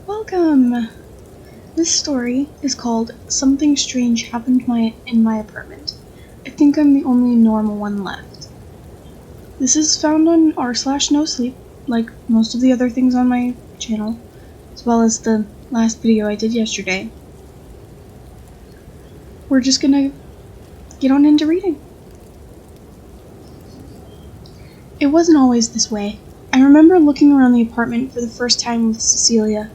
Welcome! This story is called Something Strange Happened in My Apartment. I think I'm the only normal one left. This is found on r/nosleep, like most of the other things on my channel, as well as the last video I did yesterday. We're just gonna get on into reading. It wasn't always this way. I remember looking around the apartment for the first time with Cecilia.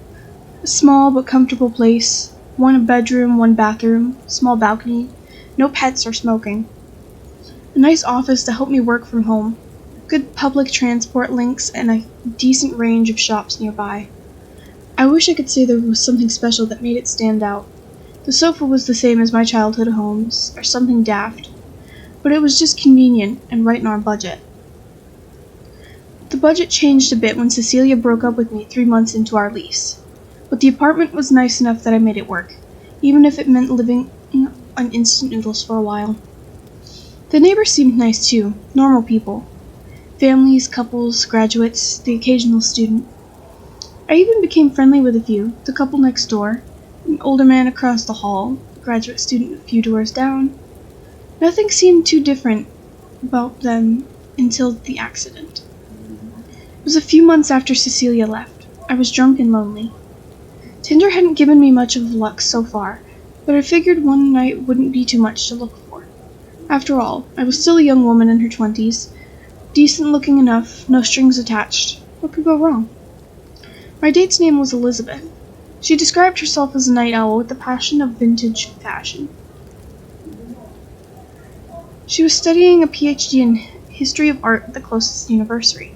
A small but comfortable place, one bedroom, one bathroom, small balcony, no pets or smoking. A nice office to help me work from home, good public transport links, and a decent range of shops nearby. I wish I could say there was something special that made it stand out. The sofa was the same as my childhood homes, or something daft, but it was just convenient and right in our budget. The budget changed a bit when Cecilia broke up with me 3 months into our lease. But the apartment was nice enough that I made it work, even if it meant living on instant noodles for a while. The neighbors seemed nice too, normal people. Families, couples, graduates, the occasional student. I even became friendly with a few, the couple next door, an older man across the hall, a graduate student a few doors down. Nothing seemed too different about them until the accident. It was a few months after Cecilia left. I was drunk and lonely. Tinder hadn't given me much of luck so far, but I figured one night wouldn't be too much to look for. After all, I was still a young woman in her 20s, decent looking enough, no strings attached. What could go wrong? My date's name was Elizabeth. She described herself as a night owl with a passion of vintage fashion. She was studying a PhD in history of art at the closest university.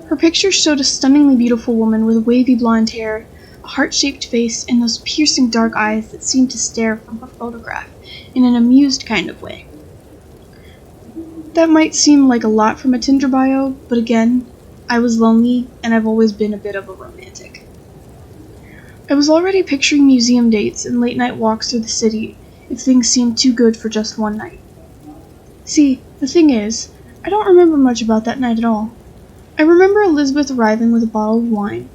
Her picture showed a stunningly beautiful woman with wavy blonde hair, a heart-shaped face, and those piercing dark eyes that seemed to stare from her photograph in an amused kind of way. That might seem like a lot from a Tinder bio, but again, I was lonely, and I've always been a bit of a romantic. I was already picturing museum dates and late-night walks through the city if things seemed too good for just one night. See, the thing is, I don't remember much about that night at all. I remember Elizabeth arriving with a bottle of wine.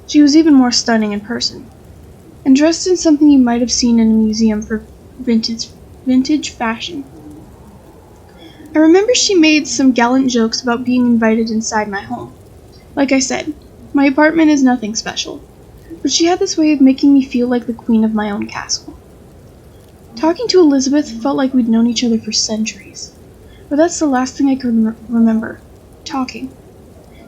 She was even more stunning in person, and dressed in something you might have seen in a museum for vintage fashion. I remember she made some gallant jokes about being invited inside my home. Like I said, my apartment is nothing special, but she had this way of making me feel like the queen of my own castle. Talking to Elizabeth felt like we'd known each other for centuries, but that's the last thing I can remember, talking.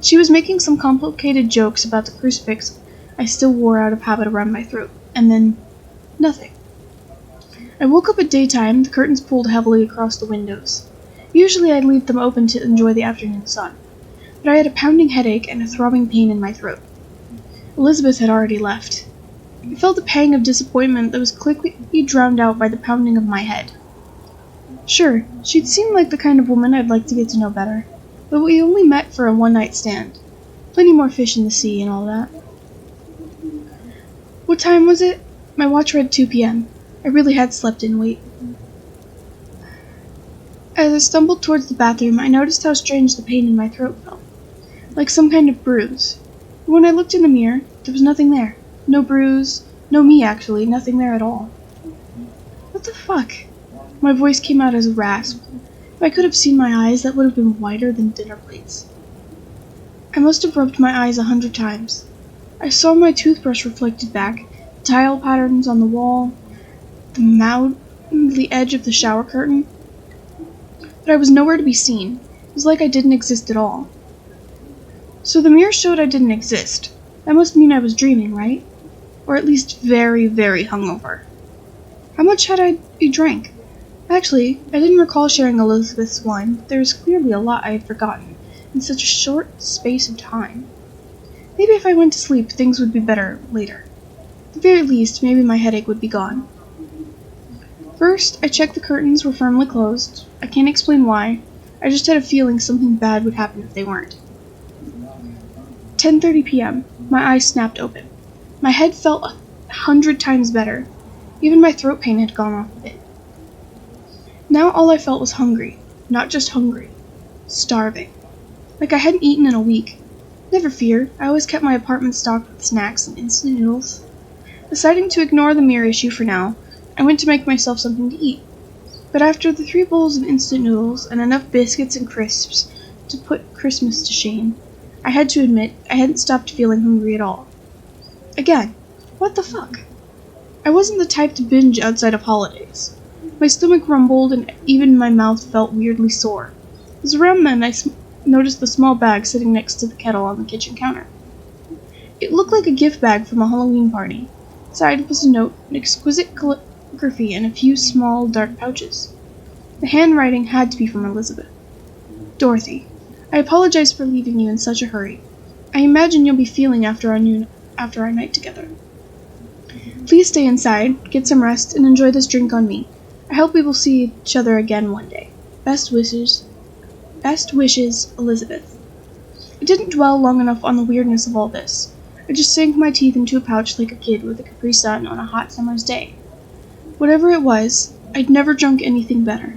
She was making some complicated jokes about the crucifix I still wore out of habit around my throat, and then nothing. I woke up at daytime, the curtains pulled heavily across the windows. Usually I'd leave them open to enjoy the afternoon sun, but I had a pounding headache and a throbbing pain in my throat. Elizabeth had already left. I felt a pang of disappointment that was quickly drowned out by the pounding of my head. Sure, she'd seemed like the kind of woman I'd like to get to know better, but we only met for a one-night stand. Plenty more fish in the sea and all that. What time was it? My watch read 2 p.m. I really had slept in late. As I stumbled towards the bathroom, I noticed how strange the pain in my throat felt, like some kind of bruise. But when I looked in the mirror, there was nothing there. No bruise, no me actually, nothing there at all. What the fuck? My voice came out as a rasp. If I could have seen my eyes, that would have been whiter than dinner plates. I must have rubbed my eyes 100 times. I saw my toothbrush reflected back, the tile patterns on the wall, the edge of the shower curtain. But I was nowhere to be seen. It was like I didn't exist at all. So the mirror showed I didn't exist. That must mean I was dreaming, right? Or at least very, very hungover. How much had I drank? Actually, I didn't recall sharing Elizabeth's wine, but there was clearly a lot I had forgotten in such a short space of time. Maybe if I went to sleep, things would be better later. At the very least, maybe my headache would be gone. First, I checked the curtains were firmly closed. I can't explain why. I just had a feeling something bad would happen if they weren't. 10:30 p.m. My eyes snapped open. My head felt 100 times better. Even my throat pain had gone off a bit. Now all I felt was hungry. Not just hungry. Starving. like I hadn't eaten in a week. Never fear, I always kept my apartment stocked with snacks and instant noodles. Deciding to ignore the mirror issue for now, I went to make myself something to eat. But after the 3 bowls of instant noodles and enough biscuits and crisps to put Christmas to shame, I had to admit I hadn't stopped feeling hungry at all. Again, what the fuck? I wasn't the type to binge outside of holidays. My stomach rumbled and even my mouth felt weirdly sore. It was around then I noticed the small bag sitting next to the kettle on the kitchen counter. It looked like a gift bag from a Halloween party. Inside was a note, an exquisite calligraphy, and a few small, dark pouches. The handwriting had to be from Elizabeth. Dorothy, I apologize for leaving you in such a hurry. I imagine you'll be feeling after our night together. Please stay inside, get some rest, and enjoy this drink on me. I hope we will see each other again one day. Best wishes, Elizabeth. I didn't dwell long enough on the weirdness of all this. I just sank my teeth into a pouch like a kid with a Capri Sun on a hot summer's day. Whatever it was, I'd never drunk anything better.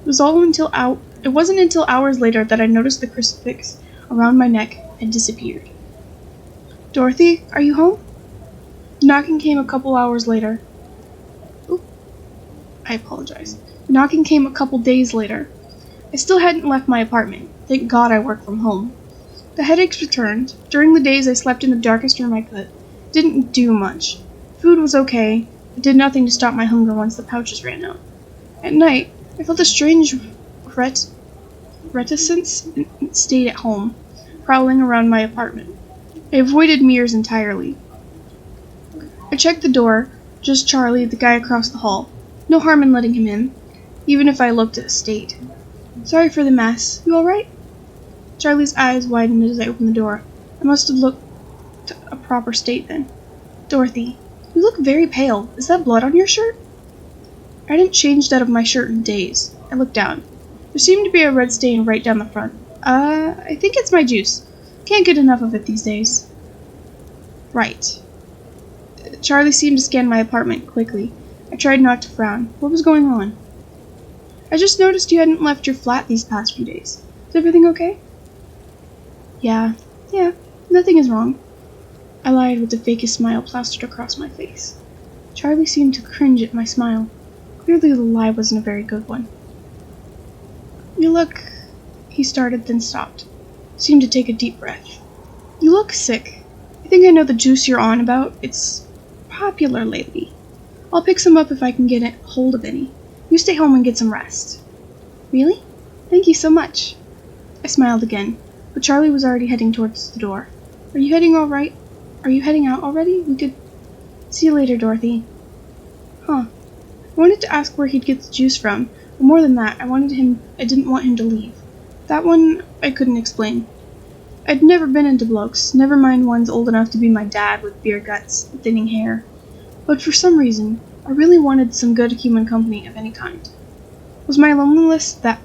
It wasn't until hours later that I noticed the crucifix around my neck had disappeared. Dorothy, are you home? The knocking came a couple hours later. I apologize. The knocking came a couple days later. I still hadn't left my apartment. Thank God I work from home. The headaches returned. During the days I slept in the darkest room I could. Didn't do much. Food was okay, but did nothing to stop my hunger once the pouches ran out. At night, I felt a strange reticence and stayed at home, prowling around my apartment. I avoided mirrors entirely. I checked the door, just Charlie, the guy across the hall. No harm in letting him in, even if I looked at a state. Sorry for the mess. You alright? Charlie's eyes widened as I opened the door. I must have looked a proper state then. Dorothy, you look very pale. Is that blood on your shirt? I hadn't changed out of my shirt in days. I looked down. There seemed to be a red stain right down the front. I think it's my juice. Can't get enough of it these days. Right. Charlie seemed to scan my apartment quickly. I tried not to frown. What was going on? I just noticed you hadn't left your flat these past few days. Is everything okay? Yeah, nothing is wrong. I lied with the fakest smile plastered across my face. Charlie seemed to cringe at my smile. Clearly the lie wasn't a very good one. You look... He started, then stopped. Seemed to take a deep breath. You look sick. I think I know the juice you're on about. It's popular lately. I'll pick some up if I can get hold of any. You stay home and get some rest. Really? Thank you so much. I smiled again, but Charlie was already heading towards the door. Are you heading all right? Are you heading out already? We could... See you later, Dorothy. Huh. I wanted to ask where he'd get the juice from, but more than that, I didn't want him to leave. That one, I couldn't explain. I'd never been into blokes, never mind ones old enough to be my dad with beer guts and thinning hair. But for some reason, I really wanted some good human company of any kind. Was my loneliness that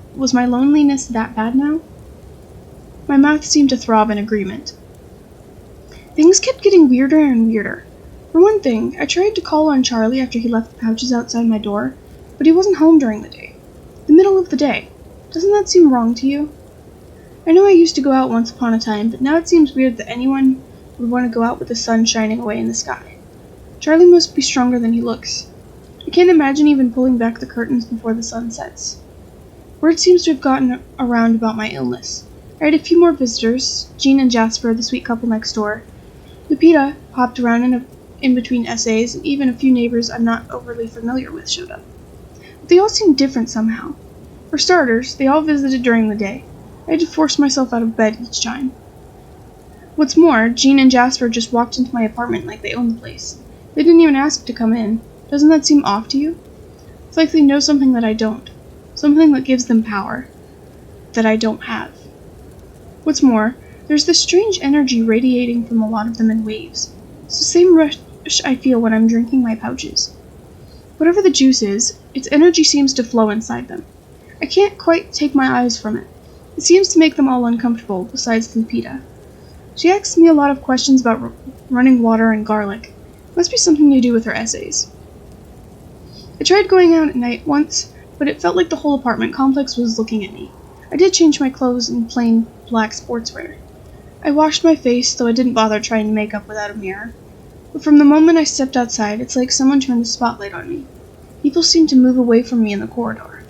bad now? My mouth seemed to throb in agreement. Things kept getting weirder and weirder. For one thing, I tried to call on Charlie after he left the pouches outside my door, but he wasn't home during the day. The middle of the day. Doesn't that seem wrong to you? I know I used to go out once upon a time, but now it seems weird that anyone would want to go out with the sun shining away in the sky. Charlie must be stronger than he looks. I can't imagine even pulling back the curtains before the sun sets. Word seems to have gotten around about my illness. I had a few more visitors, Jean and Jasper, the sweet couple next door. Lupita popped around in between essays, and even a few neighbors I'm not overly familiar with showed up. But they all seemed different somehow. For starters, they all visited during the day. I had to force myself out of bed each time. What's more, Jean and Jasper just walked into my apartment like they owned the place. They didn't even ask to come in. Doesn't that seem off to you? It's like they know something that I don't. Something that gives them power. That I don't have. What's more, there's this strange energy radiating from a lot of them in waves. It's the same rush I feel when I'm drinking my pouches. Whatever the juice is, its energy seems to flow inside them. I can't quite take my eyes from it. It seems to make them all uncomfortable, besides Lupita. She asks me a lot of questions about running water and garlic. It must be something to do with her essays. I tried going out at night once, but it felt like the whole apartment complex was looking at me. I did change my clothes in plain black sportswear. I washed my face, though I didn't bother trying to make up without a mirror. But from the moment I stepped outside, it's like someone turned the spotlight on me. People seemed to move away from me in the corridor.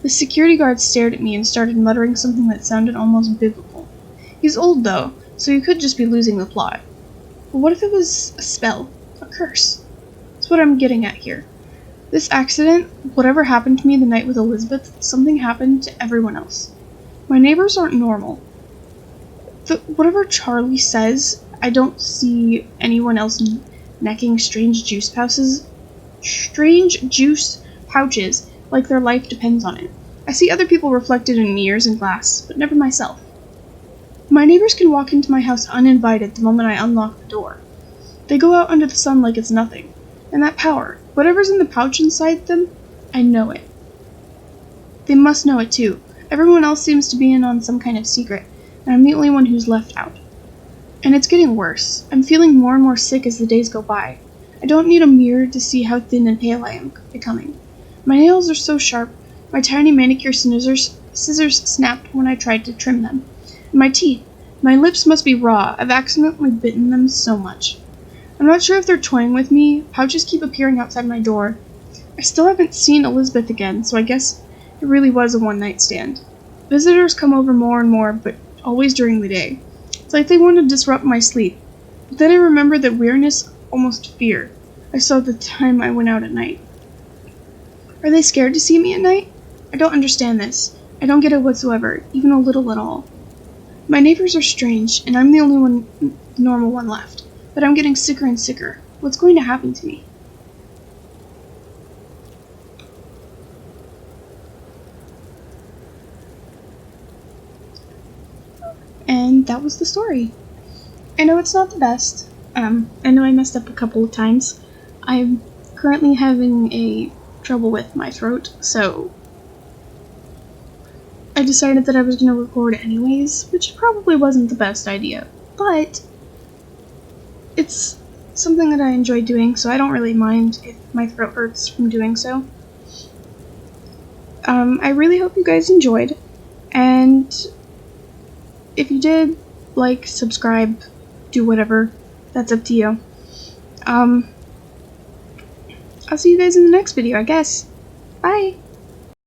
The security guard stared at me and started muttering something that sounded almost biblical. He's old, though, so he could just be losing the plot. But what if it was a spell? A curse? That's what I'm getting at here. This accident, whatever happened to me the night with Elizabeth, something happened to everyone else. My neighbors aren't normal. Whatever Charlie says, I don't see anyone else necking strange juice pouches like their life depends on it. I see other people reflected in mirrors and glass, but never myself. My neighbors can walk into my house uninvited the moment I unlock the door. They go out under the sun like it's nothing. And that power, whatever's in the pouch inside them, I know it. They must know it too. Everyone else seems to be in on some kind of secret, and I'm the only one who's left out. And it's getting worse. I'm feeling more and more sick as the days go by. I don't need a mirror to see how thin and pale I am becoming. My nails are so sharp, my tiny manicure scissors snapped when I tried to trim them. And my teeth, my lips must be raw. I've accidentally bitten them so much. I'm not sure if they're toying with me. Pouches keep appearing outside my door. I still haven't seen Elizabeth again, so I guess it really was a one-night stand. Visitors come over more and more, but always during the day. It's like they want to disrupt my sleep. But then I remember that weirdness, almost fear, I saw the time I went out at night. Are they scared to see me at night? I don't understand this. I don't get it whatsoever, even a little at all. My neighbors are strange, and I'm the only normal one left. But I'm getting sicker and sicker. What's going to happen to me? And that was the story. I know it's not the best. I know I messed up a couple of times. I'm currently having trouble with my throat, so I decided that I was going to record anyways, which probably wasn't the best idea. But it's something that I enjoy doing, so I don't really mind if my throat hurts from doing so. I really hope you guys enjoyed, and if you did, like, subscribe, do whatever, that's up to you. I'll see you guys in the next video, I guess. Bye!